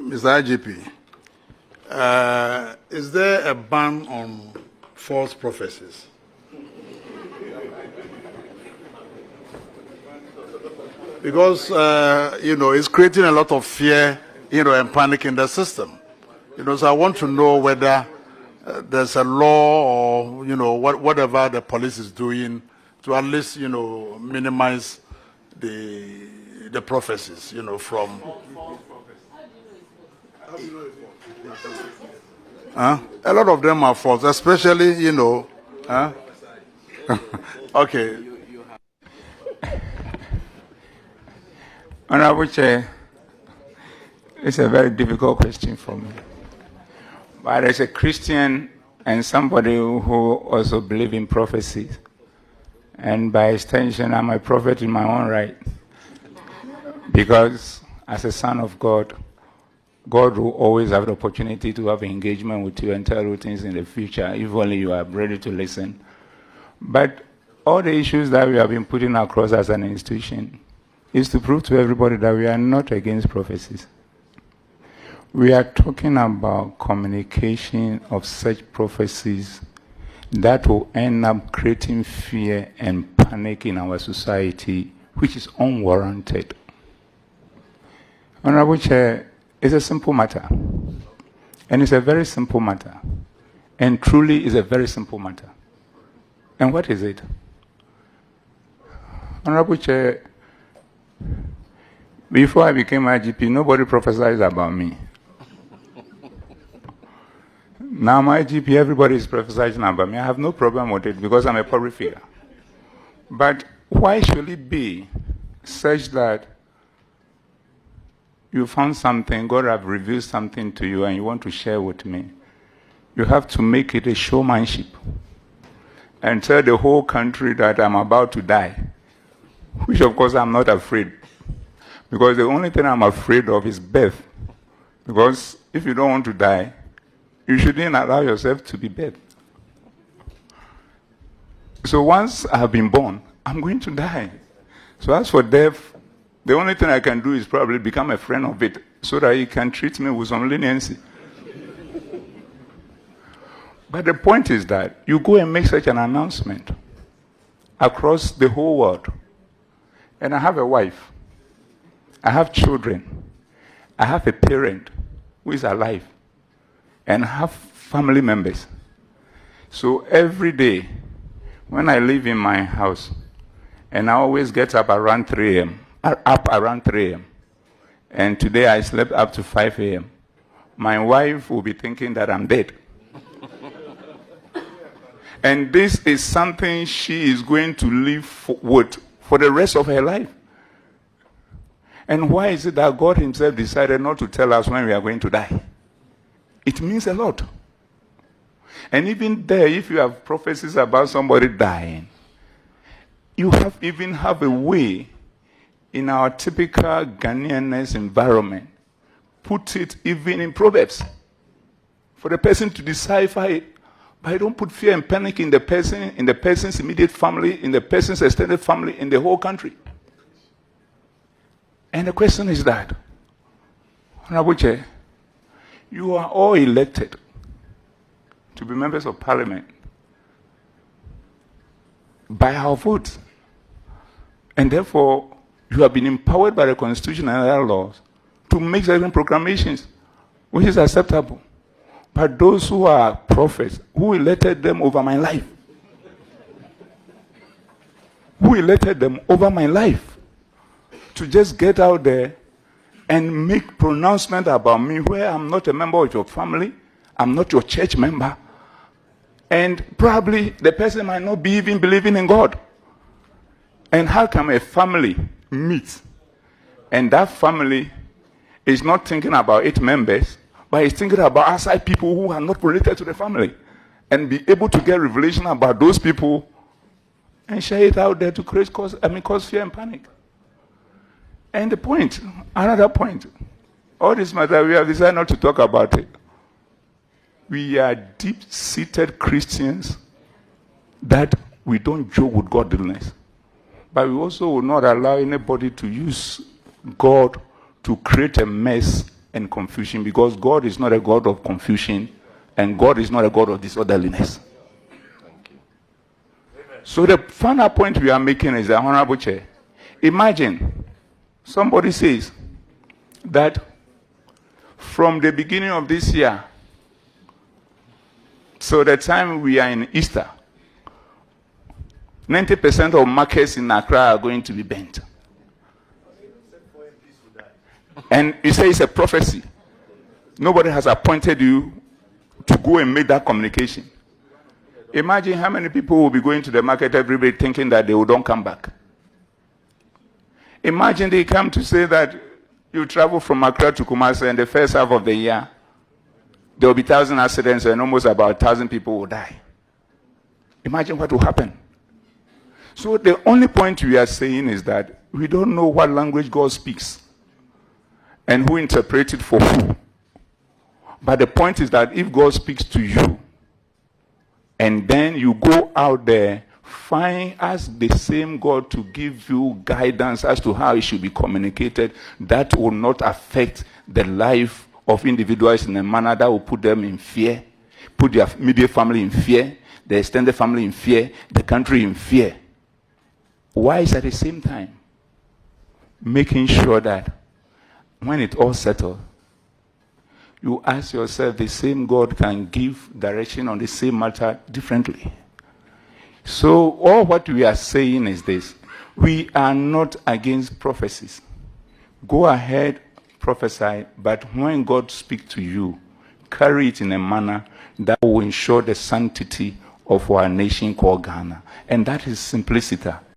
Mr. IGP, is there a ban on false prophecies? Because, it's creating a lot of fear, and panic in the system. So I want to know whether there's a law or, whatever the police is doing to at least, minimize the prophecies, from... A lot of them are false, especially, Okay. Honorable Chair, it's a very difficult question for me. But as a Christian and somebody who also believes in prophecies, and by extension, I'm a prophet in my own right, because as a son of God, God will always have the opportunity to have engagement with you and tell you things in the future, if only you are ready to listen. But all the issues that we have been putting across as an institution is to prove to everybody that we are not against prophecies. We are talking about communication of such prophecies that will end up creating fear and panic in our society, which is unwarranted. Honorable Chair, it's a simple matter. And it's a very simple matter. And truly is a very simple matter. And what is it? Honorable Chair, before I became IGP, nobody prophesied about me. Now my IGP, everybody is prophesying about me. I have no problem with it because I'm a public figure. But why should it be such that you found something, God have revealed something to you and you want to share with me? You have to make it a showmanship and tell the whole country that I'm about to die, which of course I'm not afraid. Because the only thing I'm afraid of is death. Because if you don't want to die, you shouldn't allow yourself to be dead. So once I have been born, I'm going to die. So as for death, the only thing I can do is probably become a friend of it so that he can treat me with some leniency. But the point is that you go and make such an announcement across the whole world. And I have a wife. I have children. I have a parent who is alive. And I have family members. So every day, when I live in my house, and I always get up around 3 a.m., and today I slept up to 5 a.m., my wife will be thinking that I'm dead. And this is something she is going to live with for the rest of her life. And why is it that God himself decided not to tell us when we are going to die? It means a lot. And even there, if you have prophecies about somebody dying, you even have a way in our typical Ghanaianness environment, put it even in Proverbs, for the person to decipher it. But I don't put fear and panic in the person's immediate family, in the person's extended family, in the whole country. And the question is that, Honorable Chair, you are all elected to be members of parliament by our votes. And therefore, you have been empowered by the Constitution and other laws to make certain proclamations, which is acceptable. But those who are prophets, who elected them over my life? Who elected them over my life? To just get out there and make pronouncement about me where I'm not a member of your family, I'm not your church member, and probably the person might not be even believing in God. And how can a family meet and that family is not thinking about its members, but is thinking about outside people who are not related to the family, and be able to get revelation about those people and share it out there to cause fear and panic? And the point, another point, all this matter, we have decided not to talk about it. We are deep-seated Christians that we don't joke with godliness. But we also will not allow anybody to use God to create a mess and confusion, because God is not a God of confusion and God is not a God of disorderliness. So the final point we are making is, the Honorable Chair, imagine somebody says that from the beginning of this year, so the time we are in Easter, 90% of markets in Accra are going to be burnt. And you say it's a prophecy. Nobody has appointed you to go and make that communication. Imagine how many people will be going to the market every day thinking that they will don't come back. Imagine they come to say that you travel from Accra to Kumasi and the first half of the year, there will be 1,000 accidents and almost about 1,000 people will die. Imagine what will happen. So the only point we are saying is that we don't know what language God speaks and who interprets it for who. But the point is that if God speaks to you, and then you go out there, ask the same God to give you guidance as to how it should be communicated, that will not affect the life of individuals in a manner that will put them in fear, put their immediate family in fear, the extended family in fear, the country in fear. Why is at the same time making sure that when it all settles, you ask yourself, the same God can give direction on the same matter differently. So all what we are saying is this: we are not against prophecies. Go ahead, prophesy, but when God speaks to you, carry it in a manner that will ensure the sanctity of our nation called Ghana. And that is simplicity.